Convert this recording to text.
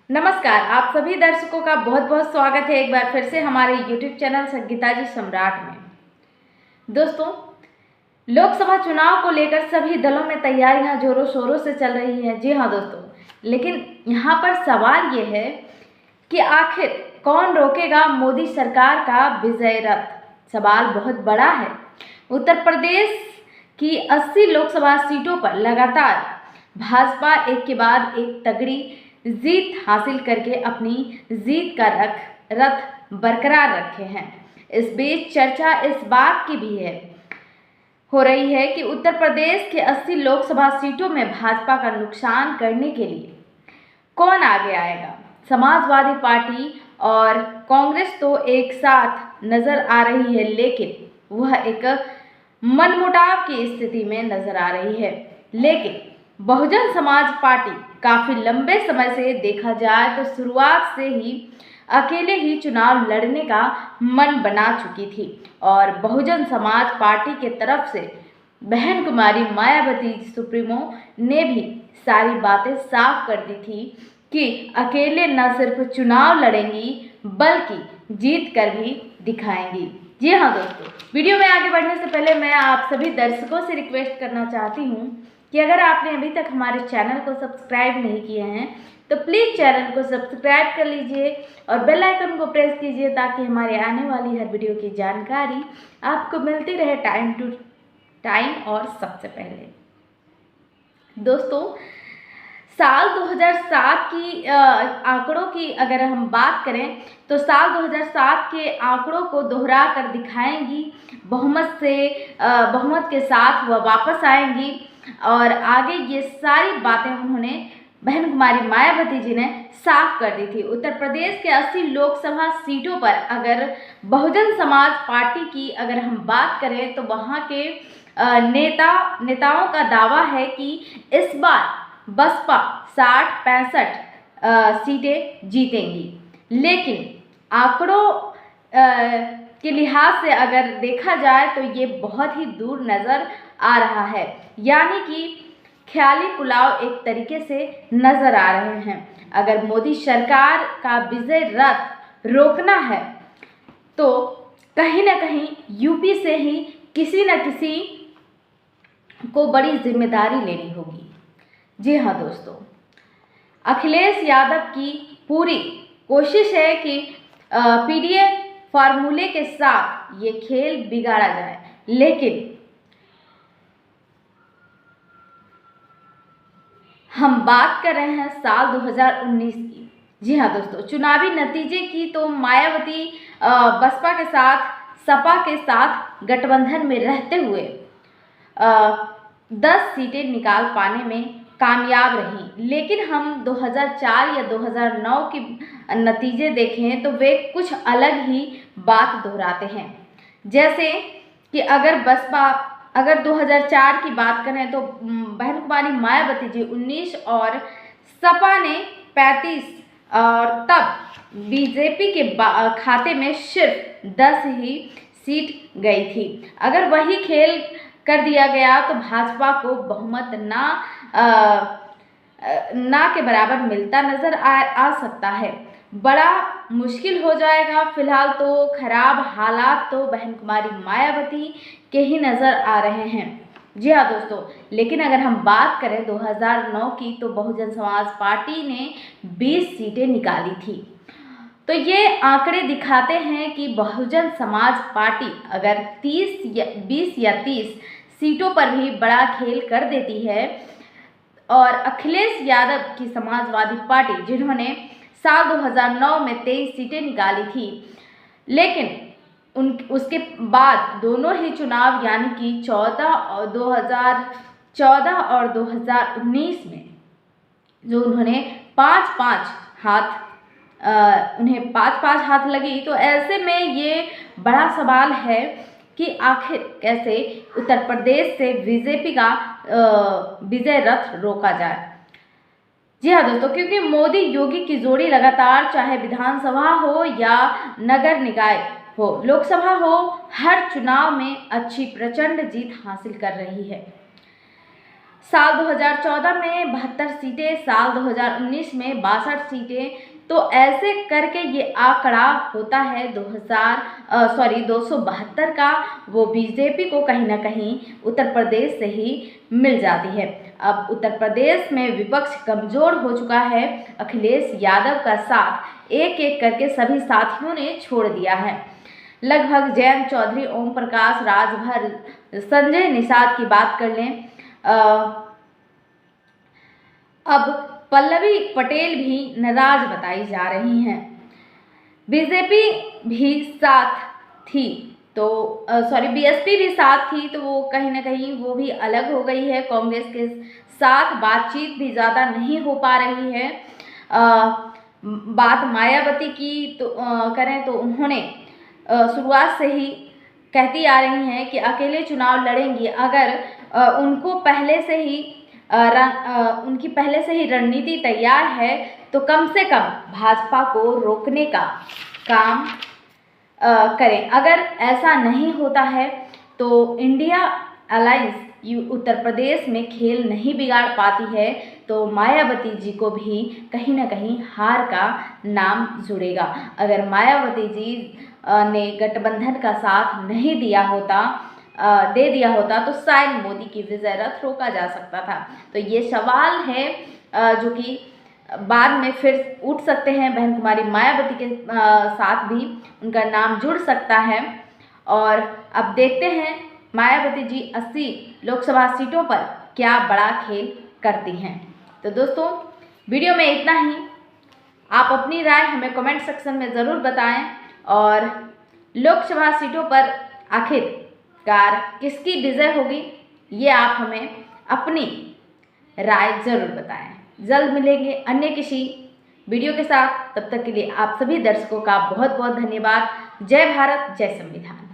नमस्कार, आप सभी दर्शकों का बहुत बहुत स्वागत है एक बार फिर से हमारे YouTube चैनल संगीता जी सम्राट में। दोस्तों, लोकसभा चुनाव को लेकर सभी दलों में तैयारियां जोरों शोरों से चल रही हैं। जी हाँ दोस्तों, लेकिन यहाँ पर सवाल ये है कि आखिर कौन रोकेगा मोदी सरकार का विजय रथ। सवाल बहुत बड़ा है। उत्तर प्रदेश की 80 लोकसभा सीटों पर लगातार भाजपा एक के बाद एक तगड़ी जीत हासिल करके अपनी जीत का रथ बरकरार रखे हैं। इस बीच चर्चा इस बात की भी हो रही है कि उत्तर प्रदेश के 80 लोकसभा सीटों में भाजपा का नुकसान करने के लिए कौन आगे आएगा। समाजवादी पार्टी और कांग्रेस तो एक साथ नजर आ रही है, लेकिन वह एक मनमुटाव की स्थिति में नजर आ रही है। लेकिन बहुजन समाज पार्टी काफी लंबे समय से देखा जाए तो शुरुआत से ही अकेले ही चुनाव लड़ने का मन बना चुकी थी और बहुजन समाज पार्टी के तरफ से बहन कुमारी मायावती सुप्रीमो ने भी सारी बातें साफ कर दी थी कि अकेले न सिर्फ चुनाव लड़ेंगी बल्कि जीत कर भी दिखाएंगी। जी हाँ दोस्तों, वीडियो में आगे बढ़ने से पहले मैं आप सभी दर्शकों से रिक्वेस्ट करना चाहती हूँ कि अगर आपने अभी तक हमारे चैनल को सब्सक्राइब नहीं किए हैं तो प्लीज़ चैनल को सब्सक्राइब कर लीजिए और बेल आइकन को प्रेस कीजिए ताकि हमारे आने वाली हर वीडियो की जानकारी आपको मिलती रहे टाइम टू टाइम और सबसे पहले। दोस्तों, साल 2007 की आंकड़ों की अगर हम बात करें तो साल 2007 के आंकड़ों को दोहरा कर दिखाएंगी। बहुमत के साथ वह वापस आएंगी और आगे ये सारी बातें उन्होंने बहन कुमारी मायावती जी ने साफ कर दी थी। उत्तर प्रदेश के 80 लोकसभा सीटों पर अगर बहुजन समाज पार्टी की अगर हम बात करें तो वहाँ के नेताओं का दावा है कि इस बार बसपा 60-65 सीटें जीतेंगी। लेकिन आंकड़ों के लिहाज से अगर देखा जाए तो ये बहुत ही दूर नज़र आ रहा है, यानी कि ख्याली पुलाव एक तरीके से नज़र आ रहे हैं। अगर मोदी सरकार का विजय रथ रोकना है तो कहीं ना कहीं यूपी से ही किसी न किसी को बड़ी जिम्मेदारी लेनी होगी। जी हाँ दोस्तों, अखिलेश यादव की पूरी कोशिश है कि पीडीए फार्मूले के साथ ये खेल बिगाड़ा जाए, लेकिन हम बात कर रहे हैं साल 2019 की। जी हाँ दोस्तों, चुनावी नतीजे की तो मायावती बसपा के साथ सपा के साथ गठबंधन में रहते हुए 10 सीटें निकाल पाने में कामयाब रही, लेकिन हम 2004 या 2009 के नतीजे देखें तो वे कुछ अलग ही बात दोहराते हैं। जैसे कि अगर 2004 की बात करें तो बहन कुमारी मायावती जी 19 और सपा ने 35 और तब बीजेपी के खाते में सिर्फ 10 ही सीट गई थी। अगर वही खेल कर दिया गया तो भाजपा को बहुमत ना के बराबर मिलता नजर आ सकता है। बड़ा मुश्किल हो जाएगा। फिलहाल तो खराब हालात तो बहन कुमारी मायावती के ही नज़र आ रहे हैं। जी हाँ दोस्तों, लेकिन अगर हम बात करें 2009 की तो बहुजन समाज पार्टी ने 20 सीटें निकाली थी। तो ये आंकड़े दिखाते हैं कि बहुजन समाज पार्टी अगर 20 या 30 सीटों पर भी बड़ा खेल कर देती है और अखिलेश यादव की समाजवादी पार्टी जिन्होंने साल 2009 में 23 सीटें निकाली थी, लेकिन उसके बाद दोनों ही चुनाव यानी कि 2014 और 2019 में जो उन्हें 5-5 हाथ लगी, तो ऐसे में ये बड़ा सवाल है कि आखिर कैसे उत्तर प्रदेश से बीजेपी का विजय रथ रोका जाए। जी हाँ दोस्तों, क्योंकि मोदी योगी की जोड़ी लगातार चाहे विधानसभा हो या नगर निकाय हो, लोकसभा हो, हर चुनाव में अच्छी प्रचंड जीत हासिल कर रही है। साल 2014 में 72 सीटें, साल 2019 में 62 सीटें। तो ऐसे करके ये आंकड़ा होता है 272 का, वो बीजेपी को कहीं ना कहीं उत्तर प्रदेश से ही मिल जाती है। अब उत्तर प्रदेश में विपक्ष कमजोर हो चुका है। अखिलेश यादव का साथ एक एक करके सभी साथियों ने छोड़ दिया है। लगभग जयंत चौधरी, ओम प्रकाश राजभर, संजय निषाद की बात कर लें, अब पल्लवी पटेल भी नाराज बताई जा रही हैं। बीजेपी भी साथ थी तो बीएसपी भी साथ थी, तो वो कहीं ना कहीं वो भी अलग हो गई है। कांग्रेस के साथ बातचीत भी ज़्यादा नहीं हो पा रही है। बात मायावती की तो करें तो उन्होंने शुरुआत से ही कहती आ रही हैं कि अकेले चुनाव लड़ेंगी। अगर उनको पहले से ही उनकी पहले से ही रणनीति तैयार है तो कम से कम भाजपा को रोकने का काम करें। अगर ऐसा नहीं होता है तो इंडिया अलायंस उत्तर प्रदेश में खेल नहीं बिगाड़ पाती है, तो मायावती जी को भी कहीं ना कहीं हार का नाम जुड़ेगा। अगर मायावती जी ने गठबंधन का साथ नहीं दे दिया होता तो शायद मोदी की विजय रथ रोका जा सकता था। तो ये सवाल है जो कि बाद में फिर उठ सकते हैं। बहन कुमारी मायावती के साथ भी उनका नाम जुड़ सकता है। और अब देखते हैं मायावती जी 80 लोकसभा सीटों पर क्या बड़ा खेल करती हैं। तो दोस्तों, वीडियो में इतना ही। आप अपनी राय हमें कमेंट सेक्शन में ज़रूर बताएं और लोकसभा सीटों पर आखिरकार किसकी विजय होगी, ये आप हमें अपनी राय ज़रूर बताएं। जल्द मिलेंगे अन्य किसी वीडियो के साथ। तब तक के लिए आप सभी दर्शकों का बहुत बहुत धन्यवाद। जय भारत, जय संविधान।